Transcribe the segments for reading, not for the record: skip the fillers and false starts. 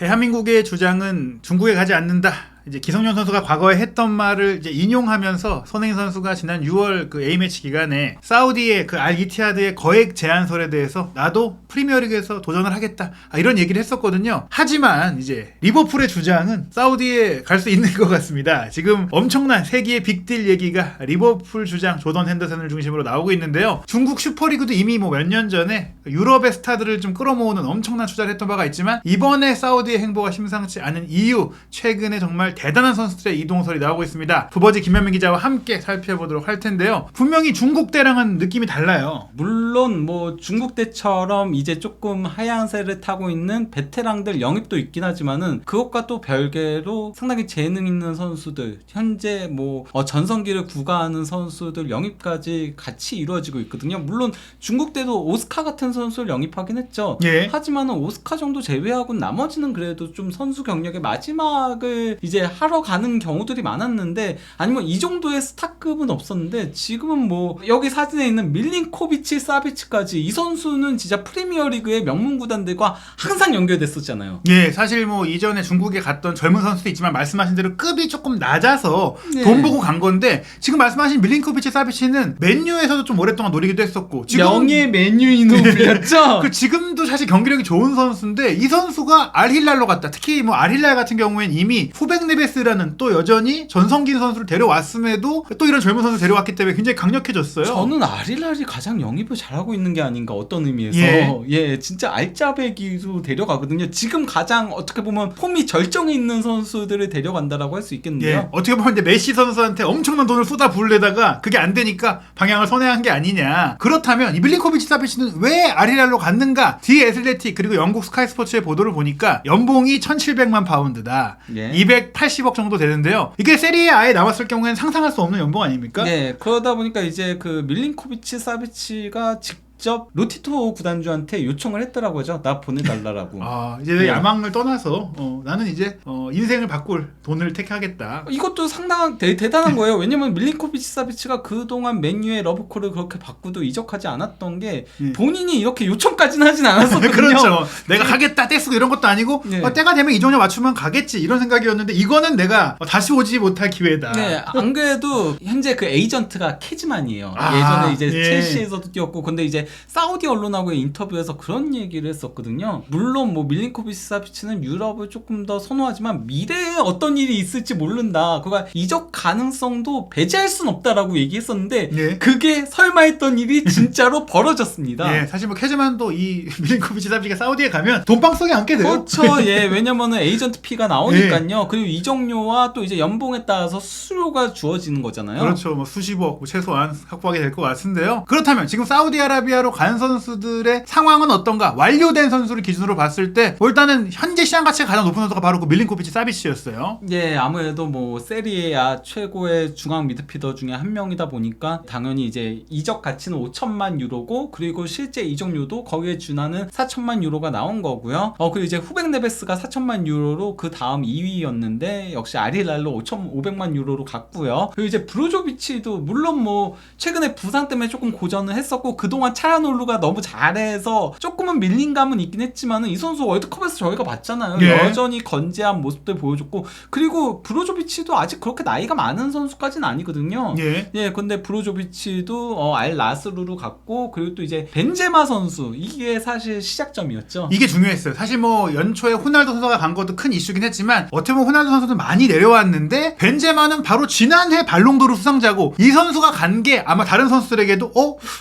대한민국의 주장은 중국에 가지 않는다. 이제 기성용 선수가 과거에 했던 말을 이제 인용하면서 손흥민 선수가 지난 6월 그 A매치 기간에 사우디의 그 알 이티하드의 거액 제안설에 대해서 나도 프리미어리그에서 도전을 하겠다. 이런 얘기를 했었거든요. 하지만 이제 리버풀의 주장은 사우디에 갈 수 있는 것 같습니다. 지금 엄청난 세기의 빅딜 얘기가 리버풀 주장 조던 핸더슨을 중심으로 나오고 있는데요. 중국 슈퍼리그도 이미 뭐 몇 년 전에 유럽의 스타들을 좀 끌어모으는 엄청난 투자를 했던 바가 있지만 이번에 사우디의 행보가 심상치 않은 이유, 최근에 정말 대단한 선수들의 이동설이 나오고 있습니다. 부버지 김현민 기자와 함께 살펴보도록 할 텐데요. 분명히 중국 때랑은 느낌이 달라요. 물론 뭐 중국 때처럼 이제 조금 하향세를 타고 있는 베테랑들 영입도 있긴 하지만은 그것과 또 별개로 상당히 재능 있는 선수들, 현재 뭐 전성기를 구가하는 선수들 영입까지 같이 이루어지고 있거든요. 물론 중국 때도 오스카 같은 선수를 영입하긴 했죠. 예. 하지만은 오스카 정도 제외하고 나머지는 그래도 좀 선수 경력의 마지막을 이제 하러 가는 경우들이 많았는데, 아니면 이 정도의 스타급은 없었는데 지금은 뭐 여기 사진에 있는 밀린코비치, 사비치까지 이 선수는 진짜 프리미어리그의 명문 구단들과 항상 연결됐었잖아요. 예, 사실 뭐 이전에 중국에 갔던 젊은 선수도 있지만 말씀하신 대로 급이 조금 낮아서 네. 돈 보고 간 건데, 지금 말씀하신 밀린코비치, 사비치는 맨유에서도 좀 오랫동안 노리기도 했었고 지금 영의 맨유인으로 불렸죠. 그 지금도 사실 경기력이 좋은 선수인데 이 선수가 알힐랄로 갔다. 특히 뭐 알힐랄 같은 경우엔 이미 후백 네베스라는 또 여전히 전성기 선수를 데려왔음에도 또 이런 젊은 선수를 데려왔기 때문에 굉장히 강력해졌어요. 저는 아릴랄이 가장 영입을 잘하고 있는 게 아닌가, 어떤 의미에서. 예, 진짜 알짜배기로 데려가거든요. 지금 가장 어떻게 보면 폼이 절정에 있는 선수들을 데려간다라고 할 수 있겠는데요. 예, 어떻게 보면 이제 메시 선수한테 엄청난 돈을 쏟아 부으려다가 그게 안 되니까 방향을 선회한 게 아니냐. 그렇다면 이 밀린코비치, 사비치는 왜 알힐랄로 갔는가? 디 애슬레틱 그리고 영국 스카이 스포츠의 보도를 보니까 연봉이 1,700만 파운드다. 예. 280억 정도 되는데요. 이게 세리에 아예 나왔을 경우에는 상상할 수 없는 연봉 아닙니까? 네, 그러다 보니까 이제 그 밀린코비치, 사비치가 직접 로티토 구단주한테 요청을 했더라고요. 나 보내달라고. 이제 네. 야망을 떠나서 나는 이제 인생을 바꿀 돈을 택하겠다. 이것도 상당한 대단한 거예요. 왜냐면 밀린코비치, 사비치가 그동안 맨유의 러브콜을 그렇게 받고도 이적하지 않았던 게 본인이 이렇게 요청까지는 하진 않았었거든요. 그렇죠. 내가 가겠다 떼쓰고 이런 것도 아니고 네. 때가 되면 이종료 맞추면 가겠지 이런 생각이었는데, 이거는 내가 다시 오지 못할 기회다. 네, 안 그래도 현재 그 에이전트가 케즈만이에요. 예전에 이제 첼시에서도 뛰었고, 근데 이제 사우디 언론하고의 인터뷰에서 그런 얘기를 했었거든요. 물론 뭐 밀린코비치, 사비치는 유럽을 조금 더 선호하지만 미래에 어떤 일이 있을지 모른다. 그가 이적 가능성도 배제할 순 없다라고 얘기했었는데 예. 그게 설마 했던 일이 진짜로 벌어졌습니다. 예, 사실 뭐 케즈만도 이 밀린코비치, 사비치가 사우디에 가면 돈방 속에 앉게 돼요. 그렇죠. 예, 왜냐면은 에이전트 피가 나오니까요. 그리고 이적료와 또 이제 연봉에 따라서 수수료가 주어지는 거잖아요. 그렇죠. 뭐 수십억 뭐 최소한 확보하게 될 것 같은데요. 그렇다면 지금 사우디아라비아로 간 선수들의 상황은 어떤가? 완료된 선수를 기준으로 봤을 때 일단은 현재 시장 가치가 가장 높은 선수가 바로 그 밀린코비치, 사비치였어요. 예, 아무래도 뭐 세리에아 최고의 중앙 미드필더 중에 한 명이다 보니까 당연히 이제 이적 가치는 5천만 유로고, 그리고 실제 이적료도 거기에 준하는 4천만 유로가 나온 거고요. 그리고 이제 후백 네베스가 4천만 유로로 그 다음 2위였는데 역시 아리랄로 5,500만 유로로 갔고요. 그리고 이제 브로조비치도 물론 뭐 최근에 부상 때문에 조금 고전을 했었고, 그동안 차야놀루가 너무 잘해서 조금은 밀린 감은 있긴 했지만은 이 선수 월드컵에서 저희가 봤잖아요. 예. 여전히 건재한 모습들 보여줬고, 그리고 브로조비치도 아직 그렇게 나이가 많은 선수까지는 아니거든요. 예. 근데 브로조비치도 알 나스루로 갔고, 그리고 또 이제 벤제마 선수, 이게 사실 시작점이었죠. 이게 중요했어요. 사실 뭐 연초에 호날두 선수가 간 것도 큰 이슈긴 했지만 어떻게 보면 호날두 선수는 많이 내려왔는데 벤제마는 바로 지난해 발롱도르 수상자고, 이 선수가 간 게 아마 다른 선수들에게도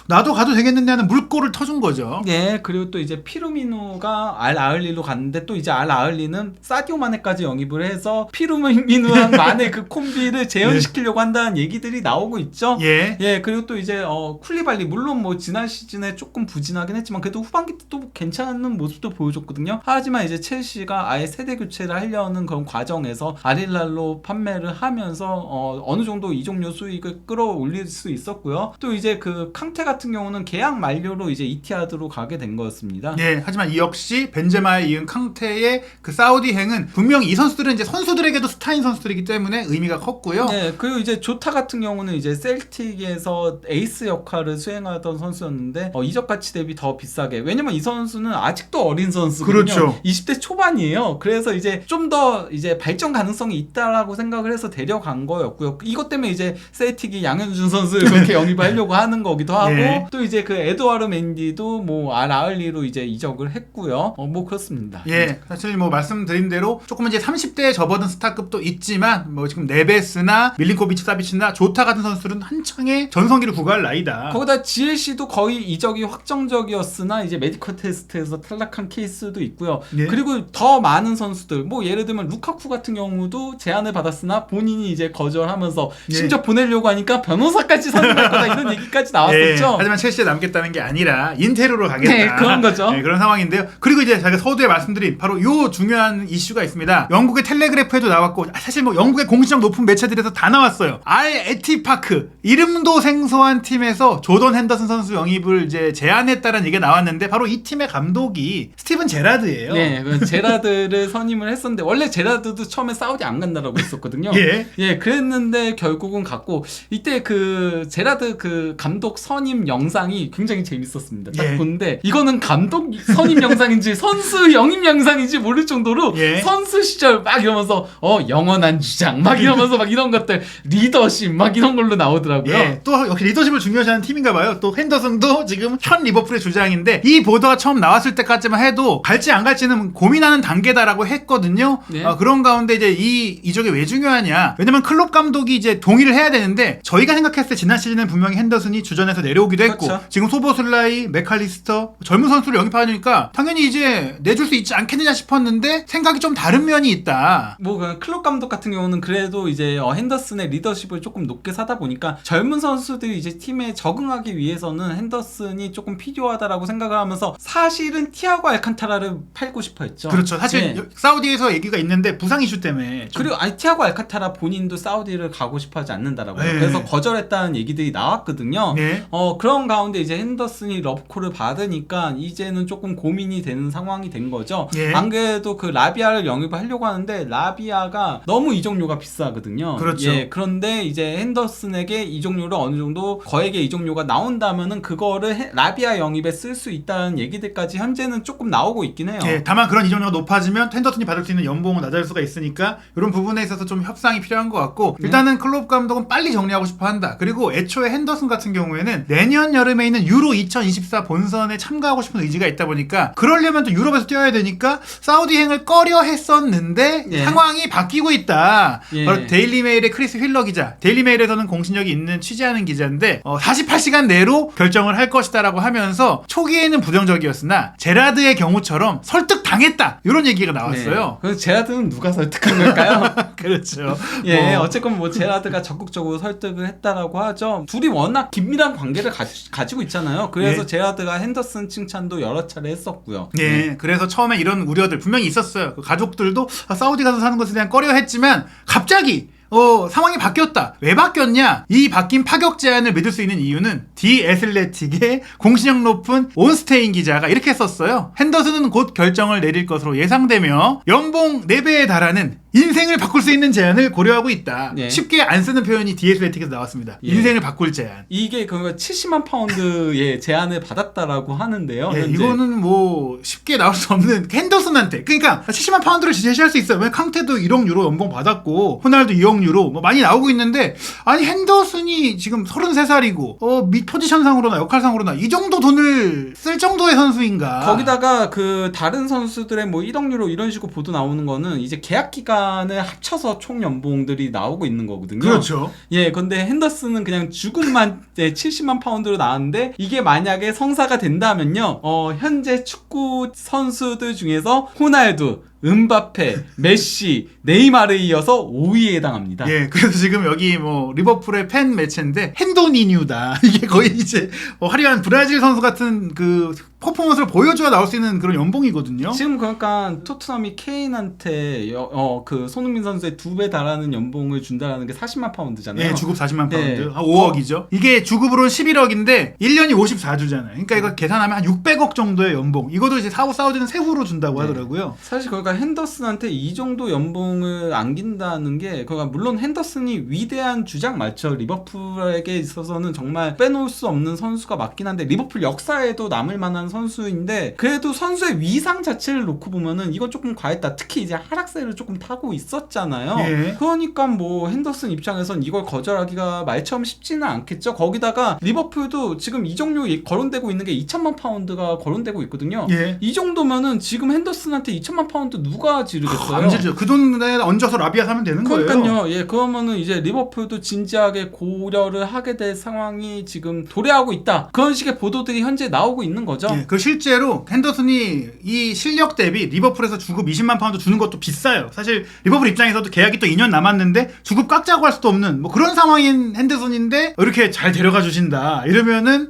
나도 가도 되겠는데 하는 물꼬를 터준 거죠. 예, 그리고 또 이제 피루미누가 알 아흘리로 갔는데, 또 이제 알 아흘리는 사디오 마네까지 영입을 해서 피루미누랑 마네 그 콤비를 재현시키려고 한다는 얘기들이 나오고 있죠. 예. 그리고 또 이제 쿨리발리, 물론 뭐 지난 시즌에 조금 부진하긴 했지만 그래도 후반기 때 또 괜찮은 모습도 보여줬거든요. 하지만 이제 첼시가 아예 세대 교체를 하려는 그런 과정에서 아릴랄로 판매를 하면서 어느 정도 이적료 수익을 끌어올릴 수 있었고요. 또 이제 그 캉테 같은 경우는 계약 만료로 이제 이티하드로 가게 된 거였습니다. 예, 하지만 이 역시 벤제마에 이은 캉테의 그 사우디행은 분명히 이 선수들은 이제 선수들에게도 스타인 선수들이기 때문에 의미가 컸고요. 네, 그리고 이제 조타 같은 경우는 이제 셀틱에서 에이스 역할을 수행하던 선수였는데 이적 가치 대비 더 비싸게. 왜냐면 이 선수는 아직도 어린 선수거든요. 그렇죠. 20대 초반이에요. 그래서 이제 좀 더 이제 발전 가능성이 있다라고 생각을 해서 데려간 거였고요. 이것 때문에 이제 셀틱이 양현준 선수를 그렇게 영입하려고 하는 거기도 하고 예. 또 이제 그 에드와르 맨디도 뭐 알아흘리로 이제 이적을 했고요. 뭐 그렇습니다. 예, 사실 뭐 말씀드린 대로 조금 이제 30대에 접어든 스타급도 있지만 뭐 지금 네베스나 밀린코비치 사비치나 조타 같은 선수들은 한창의 전성기를 구가할 나이다. 거기다 GLC도 거의 이적이 확정적이었으나 이제 메디컬 테스트에서 탈락한 케이스도 있고요. 예. 그리고 더 많은 선수들 뭐 예를 들면 루카쿠 같은 경우도 제안을 받았으나 본인이 이제 거절하면서 예. 심지어 보내려고 하니까 변호사까지 선임할 거다 이런 얘기까지 예, 나왔었죠. 하지만 첼시에 남겠다는 게 아니라 인테르로 가겠다. 네, 그런 거죠. 네, 그런 상황인데요. 그리고 이제 제가 서두에 말씀드린 바로 요 중요한 이슈가 있습니다. 영국의 텔레그래프에도 나왔고 사실 뭐 영국의 공신력 높은 매체들에서 다 나왔어요. 알 에티파크 이름도 생소한 팀에서 조던 핸더슨 선수 영입을 이제 제안했다는 얘기가 나왔는데 바로 이 팀의 감독이 스티븐 제라드예요. 네, 그 제라드를 선임을 했었는데 원래 제라드도 처음에 사우디 안 간다라고 했었거든요. 예. 그랬는데 결국은 갔고 이때 그 제라드 그 감독 선임 영상이 굉장히 재밌었습니다. 딱 예. 보는데 이거는 감독 선임 영상인지 선수 영입 영상인지 모를 정도로 예. 선수 시절 막 이러면서 영원한 주장 막 이러면서 막 이런 것들 리더십 막 이런 걸로 나오더라고요. 예, 또 역시 리더십을 중요시하는 팀인가 봐요. 또 핸더슨도 지금 현 리버풀의 주장인데 이 보도가 처음 나왔을 때까지만 해도 갈지 안 갈지는 고민하는 단계다라고 했거든요. 네. 그런 가운데 이제 이 이적이 왜 중요하냐? 왜냐면 클롭 감독이 이제 동의를 해야 되는데 저희가 생각했을 때 지난 시즌은 분명히 핸더슨이 주전에서 내려오기도 했고 그렇죠. 지금 소보슬라이, 맥칼리스터 젊은 선수를 영입하니까 당연히 이제 내줄 수 있지 않겠느냐 싶었는데 생각이 좀 다른 면이 있다. 뭐 그 클럽 감독 같은 경우는 그래도 이제 핸더슨의 리더십을 조금 높게 사다 보니까 젊은 선수들이 이제 팀에 적응하기 위해서는 핸더슨이 조금 필요하다라고 생각을 하면서 사실은 티아고 알칸타라를 팔고 싶어 했죠. 그렇죠. 사실 네. 사우디에서 얘기가 있는데 부상 이슈 때문에 좀 그리고 티아고 알칸타라 본인도 사우디를 가고 싶어 하지 않는다라고요. 네. 그래서 거절했다는 얘기들이 나왔거든요. 네. 그런 가운데 이제 핸더슨이 러브콜을 받으니까 이제는 조금 고민이 되는 상황이 된 거죠. 예. 안 그래도 그 라비아를 영입을 하려고 하는데 라비아가 너무 이적료가 비싸거든요. 그렇죠. 예, 그런데 이제 핸더슨에게 이적료를 어느 정도 거액의 이적료가 나온다면은 그거를 라비아 영입에 쓸 수 있다는 얘기들까지 현재는 조금 나오고 있긴 해요. 예, 다만 그런 이적료가 높아지면 핸더슨이 받을 수 있는 연봉은 낮아질 수가 있으니까 이런 부분에 있어서 좀 협상이 필요한 것 같고 일단은 클롭 감독은 빨리 정리하고 싶어 한다. 그리고 애초에 핸더슨 같은 경우에는 내년 여름에 있는 유로 2024 본선에 참가하고 싶은 의지가 있다 보니까 그러려면 또 유럽에서 뛰어야 되니까 사우디행을 꺼려 했었는데 예. 상황이 바뀌고 있다. 예. 바로 데일리메일의 크리스 휠러 기자, 데일리메일에서는 공신력이 있는 취재하는 기자인데 48시간 내로 결정을 할 것이다라고 하면서 초기에는 부정적이었으나 제라드의 경우처럼 설득 당했다 이런 얘기가 나왔어요. 네. 그래서 제라드는 누가 설득한 걸까요? 그렇죠. 예, 뭐. 어쨌건 뭐 제라드가 적극적으로 설득을 했다라고 하죠. 둘이 워낙 긴밀한 관계를 가지고 있잖아요. 그래서 예. 제라드가 핸더슨 칭찬도 여러 차례 했었고요. 예, 그래서 처음에 이런 우려들 분명히 있었어요. 그 가족들도 사우디 가서 사는 것에 대한 꺼려했지만 갑자기 상황이 바뀌었다. 왜 바뀌었냐? 이 바뀐 파격 제안을 믿을 수 있는 이유는 디 애슬레틱의 공신력 높은 온스테인 기자가 이렇게 썼어요. 핸더슨은 곧 결정을 내릴 것으로 예상되며 연봉 4배에 달하는 인생을 바꿀 수 있는 제안을 고려하고 있다. 예. 쉽게 안 쓰는 표현이 디 애슬레틱에서 나왔습니다. 예. 인생을 바꿀 제안. 이게 그 70만 파운드의 제안을 받았다라고 하는데요. 예, 현재. 이거는 뭐 쉽게 나올 수 없는 핸더슨한테 그러니까 70만 파운드를 제시할 수 있어요. 왜 캉테도 1억 유로 연봉 받았고 호날두 2억 유로 뭐 많이 나오고 있는데 아니 핸더슨이 지금 33살이고 미 포지션상으로나 역할상으로나 이 정도 돈을 쓸 정도의 선수인가? 거기다가 그 다른 선수들의 뭐 1억 유로 이런 식으로 보도 나오는 거는 이제 계약 기간을 합쳐서 총 연봉들이 나오고 있는 거거든요. 그렇죠. 예, 근데 핸더슨은 그냥 죽음만 70만 파운드로 나왔는데 이게 만약에 성사가 된다면요, 현재 축구 선수들 중에서 호날두, 음바페, 메시, 네이마르에 이어서 5위에 해당합니다. 예, 그래서 지금 여기 뭐 리버풀의 팬 매체인데 핸도니뉴다. 이게 거의 이제 화려한 브라질 선수 같은 그 퍼포먼스를 보여줘야 나올 수 있는 그런 연봉이거든요. 지금 그러니까 토트넘이 케인한테 그 손흥민 선수의 2배 달하는 연봉을 준다라는 게 40만 파운드잖아요. 예, 주급 40만 파운드. 네. 한 5억이죠. 이게 주급으로는 11억인데 1년이 54주잖아요. 그러니까 이거 계산하면 한 600억 정도의 연봉. 이것도 이제 사우디는 세후로 준다고 네. 하더라고요. 사실 그러니까 핸더슨한테 이 정도 연봉을 안긴다는 게 그러니까 물론 핸더슨이 위대한 주장 맞죠. 리버풀에게 있어서는 정말 빼놓을 수 없는 선수가 맞긴 한데 리버풀 역사에도 남을 만한 선수인데 그래도 선수의 위상 자체를 놓고 보면은 이건 조금 과했다. 특히 이제 하락세를 조금 타고 있었잖아요. 예. 그러니까 뭐 핸더슨 입장에선 이걸 거절하기가 말처럼 쉽지는 않겠죠. 거기다가 리버풀도 지금 이적료 거론되고 있는 게 2천만 파운드가 거론되고 있거든요. 예. 이 정도면은 지금 핸더슨한테 2천만 파운드 누가 지르겠어요? 안 지르죠. 그 돈에 얹어서 라비아 사면 되는 거예요. 그러니까요. 예, 그러면은 이제 리버풀도 진지하게 고려를 하게 될 상황이 지금 도래하고 있다. 그런 식의 보도들이 현재 나오고 있는 거죠. 예, 그 실제로 핸더슨이 이 실력 대비 리버풀에서 주급 20만 파운드 주는 것도 비싸요. 사실 리버풀 입장에서도 계약이 또 2년 남았는데 주급 깎자고 할 수도 없는 뭐 그런 상황인 핸더슨인데 이렇게 잘 데려가 주신다. 이러면은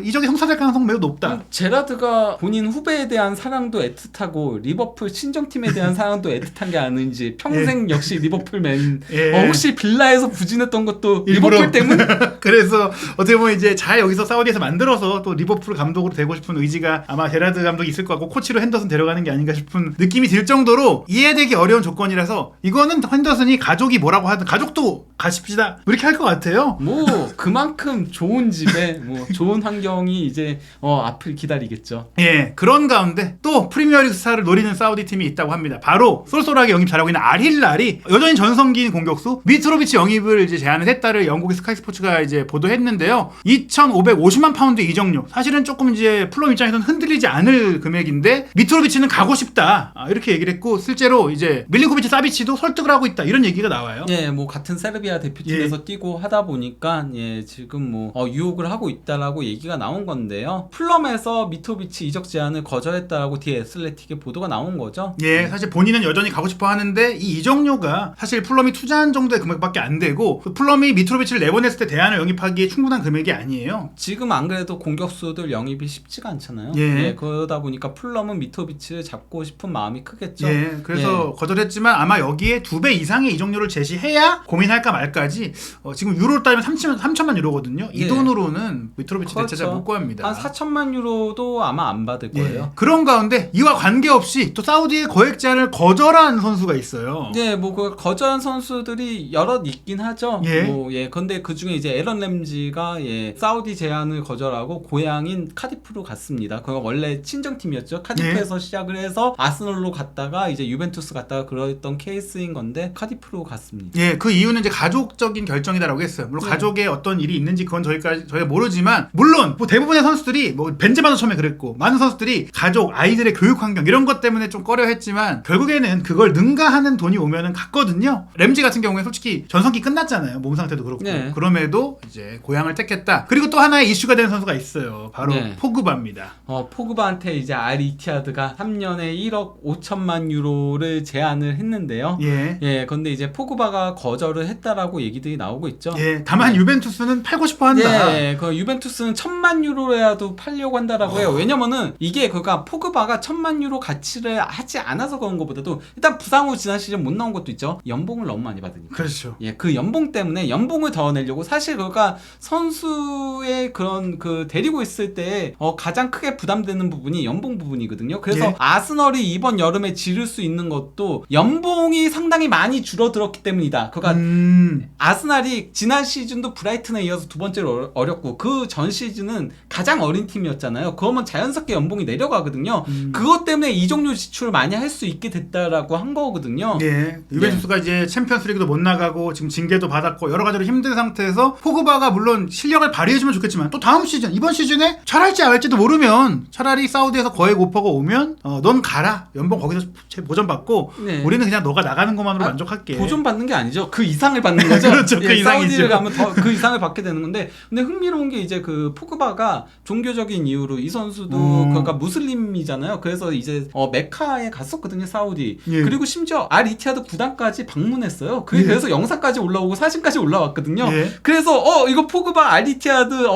이적이 성사될 가능성 매우 높다. 제라드가 본인 후배에 대한 사랑도 애틋하고 리버풀 친정팀에 대한 사랑도 애틋한 게 아닌지 평생 역시 리버풀맨. 예. 혹시 빌라에서 부진했던 것도 일부러. 리버풀 때문? 그래서 어떻게 보면 이제 잘 여기서 사우디에서 만들어서 또 리버풀 감독으로 되고 싶은 의지가 아마 제라드 감독이 있을 것 같고 코치로 핸더슨 데려가는 게 아닌가 싶은 느낌이 들 정도로 이해되기 어려운 조건이라서 이거는 핸더슨이 가족이 뭐라고 하든 가족도 가십시다 이렇게 할 것 같아요. 뭐 그만큼 좋은 집에 뭐 좋은 환경이 이제 앞을 기다리겠죠. 예, 그런 가운데 또 프리미어리그 스타를 노리는 사우디 팀이 있다고 합니다. 바로 쏠쏠하게 영입 잘하고 있는 알힐랄이 여전히 전성기인 공격수 미트로비치 영입을 이제 제안을 했다를 영국의 스카이 스포츠가 이제 보도했는데요. 2,550만 파운드 이적료. 사실은 조금 이제 플럼 입장에서는 흔들리지 않을 금액인데 미트로비치는 가고 싶다. 이렇게 얘기를 했고 실제로 이제 밀린코비치 사비치도 설득을 하고 있다. 이런 얘기가 나와요. 예, 뭐 같은 세르비아 대표팀에서 뛰고 하다 보니까 지금 뭐 유혹을 하고 있다라고 얘기가 나온 건데요. 플럼에서 미트로비치 이적 제안을 거절했다라고 뒤에 애슬레틱의 보도가 나온 거죠. 예, 사실 본인은 여전히 가고 싶어 하는데 이 이적료가 사실 플럼이 투자한 정도의 금액밖에 안 되고 플럼이 미트로비치를 내보냈을 때 대안을 영입하기에 충분한 금액이 아니에요. 지금 안 그래도 공격수들 영입이 쉽지가 않잖아요. 예. 그러다 보니까 플럼은 미트로비치를 잡고 싶은 마음이 크겠죠. 예, 그래서 거절했지만 아마 여기에 2배 이상의 이적료를 제시해야 고민할까 말까지 지금 유로로 따지면 3천만 유로거든요. 이 예. 돈으로는 미트로비치 그렇죠. 대체 잘 못 구합니다. 한 4천만 유로도 아마 안 받을 예. 거예요. 그런 가운데 이와 관계없이 또 사우디의 거액 제안을 거절한 선수가 있어요. 네, 뭐 그 거절한 선수들이 여럿 있긴 하죠. 예. 근데 그 중에 이제 에런 램지가 사우디 제안을 거절하고 고향인 카디프로 갔습니다. 그거 원래 친정팀이었죠. 카디프에서 시작을 해서 아스널로 갔다가 이제 유벤투스 갔다가 그랬던 케이스인 건데 카디프로 갔습니다. 예, 그 이유는 이제 가족적인 결정이다라고 했어요. 물론 가족에 어떤 일이 있는지 그건 저희가 모르지만 물론 뭐 대부분의 선수들이 뭐 벤제마도 처음에 그랬고 많은 선수들이 가족, 아이들의 교육 환경 이런 것 때문에 좀 꺼려했지만 결국에는 그걸 능가하는 돈이 오면은 갔거든요. 램지 같은 경우에 솔직히 전성기 끝났잖아요. 몸 상태도 그렇고. 네. 그럼에도 이제 고향을 택했다. 그리고 또 하나의 이슈가 되는 선수가 있어요. 바로 네. 포그바입니다. 포그바한테 이제 알 이티하드가 3년에 1억 5천만 유로를 제안을 했는데요. 예. 근데 이제 포그바가 거절을 했다라고 얘기들이 나오고 있죠. 예. 다만 유벤투스는 팔고 싶어 한다. 예, 그 유벤투스는 1,000만 유로라도 팔려고 한다라고 해요. 왜냐면은 이게 그러니까 포그바가 1,000만 유로 가치를 하지 않아서 그런 것보다도 일단 부상 후 지난 시즌 못 나온 것도 있죠. 연봉을 너무 많이 받으니까. 그렇죠. 예, 그 연봉 때문에 연봉을 더 내려고 사실 그러니까 선수의 그런 그 데리고 있을 때 가장 크게 부담되는 부분이 연봉 부분이거든요. 그래서 예. 아스널이 이번 여름에 지를 수 있는 것도 연봉이 상당히 많이 줄어들었기 때문이다. 그러니까 아스날이 지난 시즌도 브라이튼에 이어서 두 번째로 어렵고 그 전 시즌은 가장 어린 팀이었잖아요. 그러면 자연스럽게 연봉이 내려가거든요. 그것 때문에 이적료 지출을 많이 할 수 있게 됐다라고 한 거거든요. 예. 유벤투스가 이제 챔피언스리그도 못 나가고 지금 징계도 받았고 여러 가지로 힘든 상태에서 포그바가 물론 실력을 발휘해주면 좋겠지만 또 다음 시즌 이번 시즌에 잘할지 안 할지도 모르면 차라리 사우디에서 거액 오퍼가 오면 넌 가라. 연봉 거기서 보전받고 네. 우리는 그냥 너가 나가는 것만으로 만족할게. 보존받는 게 아니죠. 그 이상을 받는 거죠. 그렇죠. 그 이상이죠. 사우디를 가면 더 그 이상을 받게 되는 건데, 근데 흥미로운 게 이제 그 포그바가 종교적인 이유로 이 선수도 그러니까 무슬림이잖아요. 그래서 이제 메카에 갔었거든요, 사우디. 예. 그리고 심지어 알 이티하드 구단까지 방문했어요. 그래서 영상까지 올라오고 사진까지 올라왔거든요. 예. 그래서 이거 포그바 알 이티하드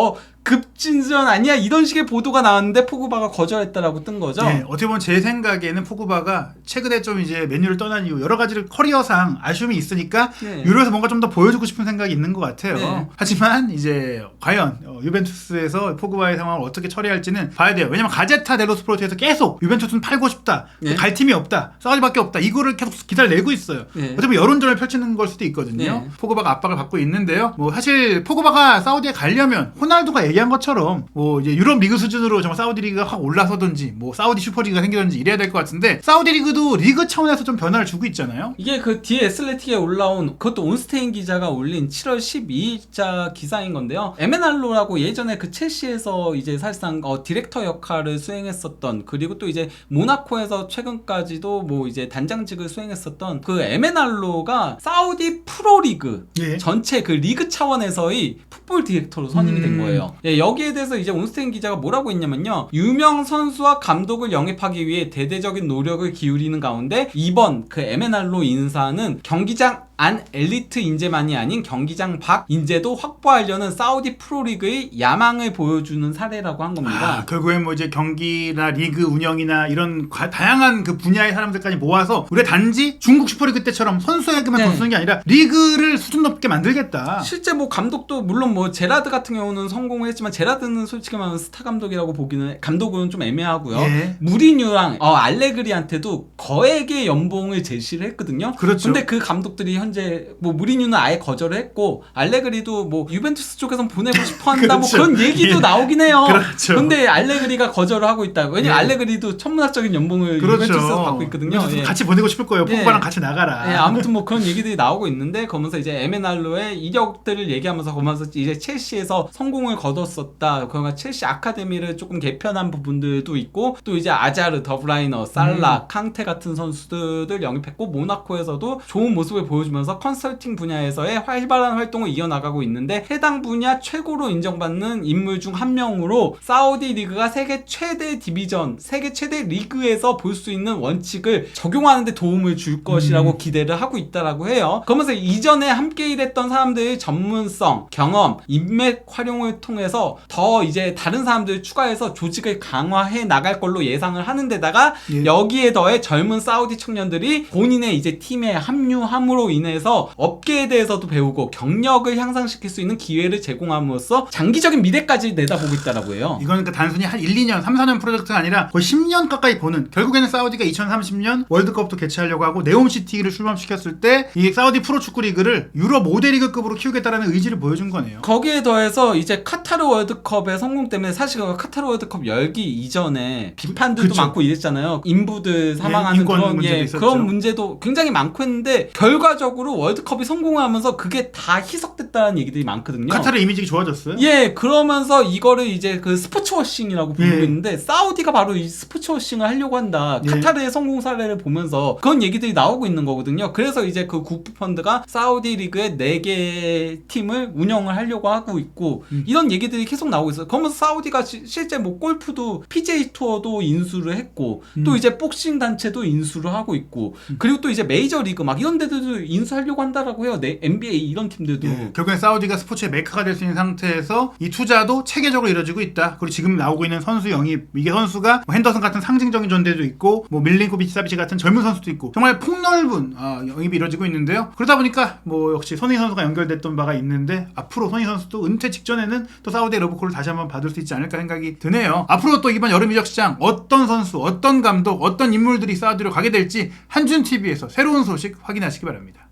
급진전 아니야 이런 식의 보도가 나왔는데 포그바가 거절했다라고 뜬 거죠. 네, 어떻게 보면 제 생각에는 포그바가 최근에 좀 이제 맨유를 떠난 이후 여러 가지를 커리어상 아쉬움이 있으니까 네. 유로에서 뭔가 좀 더 보여주고 싶은 생각이 있는 것 같아요. 네. 하지만 이제 과연 유벤투스에서 포그바의 상황을 어떻게 처리할지는 봐야 돼요. 왜냐면 가제타 델로스포르트에서 계속 유벤투스는 팔고 싶다, 네. 갈 팀이 없다, 사우디밖에 없다, 이거를 계속 기사를 내고 있어요. 네. 어차피 여론전을 펼치는 걸 수도 있거든요. 네. 포그바가 압박을 받고 있는데요. 뭐 사실 포그바가 사우디에 가려면 호날두가 얘기한 것처럼 뭐 이제 유럽 리그 수준으로 정말 사우디 리그가 확 올라서든지 뭐 사우디 슈퍼리그가 생기든지 이래야 될 것 같은데 사우디 리그도 리그 차원에서 좀 변화를 주고 있잖아요. 이게 그 뒤에 애슬레틱에 올라온 그것도 온스테인 기자가 올린 7월 12일자 기사인 건데요. 에메날로라고 예전에 그 첼시에서 이제 사실상 디렉터 역할을 수행했었던 그리고 또 이제 모나코에서 최근까지도 뭐 이제 단장직을 수행했었던 그 에메날로가 사우디 프로리그 예. 전체 그 리그 차원에서의 풋볼 디렉터로 선임이 된 거예요. 예, 여기에 대해서 이제 온스테인 기자가 뭐라고 했냐면요. 유명 선수와 감독을 영입하기 위해 대대적인 노력을 기울이는 가운데 이번 그 에메날로 인사는 경기장 안 엘리트 인재만이 아닌 경기장 밖 인재도 확보하려는 사우디 프로리그의 야망을 보여주는 사례라고 한 겁니다. 결국엔 뭐 이제 경기나 리그 운영이나 이런 다양한 그 분야의 사람들까지 모아서 우리가 단지 중국 슈퍼리그 때처럼 선수에게만 돈 쓰는 게 아니라 리그를 수준 높게 만들겠다. 실제 뭐 감독도 물론 뭐 제라드 같은 경우는 성공을 했지만 제라드는 솔직히 말하면 스타 감독이라고 보기는 감독은 좀 애매하고요. 예. 무리뉴랑 알레그리한테도 거액의 연봉을 제시를 했거든요. 그렇죠. 근데 그 감독들이 현재 뭐 무리뉴는 아예 거절을 했고 알레그리도 뭐 유벤투스 쪽에서 보내고 싶어 한다 뭐 그렇죠. 그런 얘기도 예. 나오긴 해요. 그렇죠. 근데 알레그리가 거절을 하고 있다. 왜냐면 예. 알레그리도 천문학적인 연봉을 그렇죠. 유벤투스에서 받고 있거든요. 유벤투스 예. 같이 보내고 싶을 거예요. 포그바랑 같이 나가라. 예, 아무튼 뭐 그런 얘기들이 나오고 있는데 그러면서 이제 에메날로의 이력들을 얘기하면서 그러면서 이제 첼시에서 성공을 거뒀었다. 그러니까 첼시 아카데미를 조금 개편한 부분들도 있고 또 이제 아자르, 더브라이너, 살라, 캉테 같은 선수들을 영입했고 모나코에서도 좋은 모습을 보여주면서 컨설팅 분야에서의 활발한 활동을 이어나가고 있는데 해당 분야 최고로 인정받는 인물 중 한 명으로 사우디 리그가 세계 최대 디비전, 세계 최대 리그에서 볼 수 있는 원칙을 적용하는 데 도움을 줄 것이라고 기대를 하고 있다라고 해요. 그러면서 이전에 함께 일했던 사람들의 전문성, 경험, 인맥 활용을 통해서 더 이제 다른 사람들을 추가해서 조직을 강화해 나갈 걸로 예상을 하는 데다가 예. 여기에 더해 젊은 사우디 청년들이 본인의 이제 팀에 합류함으로 인해서 업계에 대해서도 배우고 경력을 향상시킬 수 있는 기회를 제공함으로써 장기적인 미래까지 내다보고 있다라고 해요. 이건 그러니까 단순히 한 1, 2년, 3, 4년 프로젝트가 아니라 거의 10년 가까이 보는 결국에는 사우디가 2030년 월드컵도 개최하려고 하고 네옴시티를 출범시켰을 때 이 사우디 프로축구 리그를 유럽 5대 리그급으로 키우겠다라는 의지를 보여준 거네요. 거기에 더해서 이제 카타르 월드컵의 성공 때문에 사실 카타르 월드컵 열기 이전에 비판들도 그쵸. 많고 이랬잖아요. 인부들 사망하는 인권 그런 문제도 있었죠. 그런 문제도 굉장히 많고 했는데 결과적으로 월드컵이 성공하면서 그게 다 희석됐다는 얘기들이 많거든요. 카타르 이미지가 좋아졌어요. 예, 그러면서 이거를 이제 그 스포츠워싱이라고 부르고 예. 있는데 사우디가 바로 이 스포츠워싱을 하려고 한다. 예. 카타르의 성공 사례를 보면서 그런 얘기들이 나오고 있는 거거든요. 그래서 이제 그 국부펀드가 사우디 리그의 4개 팀을 운영을 하려고 하고 있고 이런 얘기들이 계속 나오고 있어요. 그러면서 사우디가 실제 뭐 골프도 PGA 투어도 인수를 했고 또 이제 복싱 단체도 인수를 하고 있고 그리고 또 이제 메이저 리그 막 이런 데들도 인수하려고 한다라고 해요. NBA 이런 팀들도. 예, 결국엔 사우디가 스포츠의 메카가 될 수 있는 상태에서 이 투자도 체계적으로 이루어지고 있다. 그리고 지금 나오고 있는 선수 영입, 이게 선수가 뭐 핸더슨 같은 상징적인 존재도 있고 뭐 밀린코비치 사비치 같은 젊은 선수도 있고 정말 폭넓은 영입이 이루어지고 있는데요. 그러다 보니까 뭐 역시 손흥민 선수가 연결됐던 바가 있는데 앞으로 손흥민 선수도 은퇴 직전에는 또 사우디의 러브콜을 다시 한번 받을 수 있지 않을까 생각이 드네요. 앞으로 또 이번 여름 이적 시장 어떤 선수, 어떤 감독, 어떤 인물들이 사우디로 가게 될지 한준 TV에서 새로운 소식 확인하시기 바랍니다.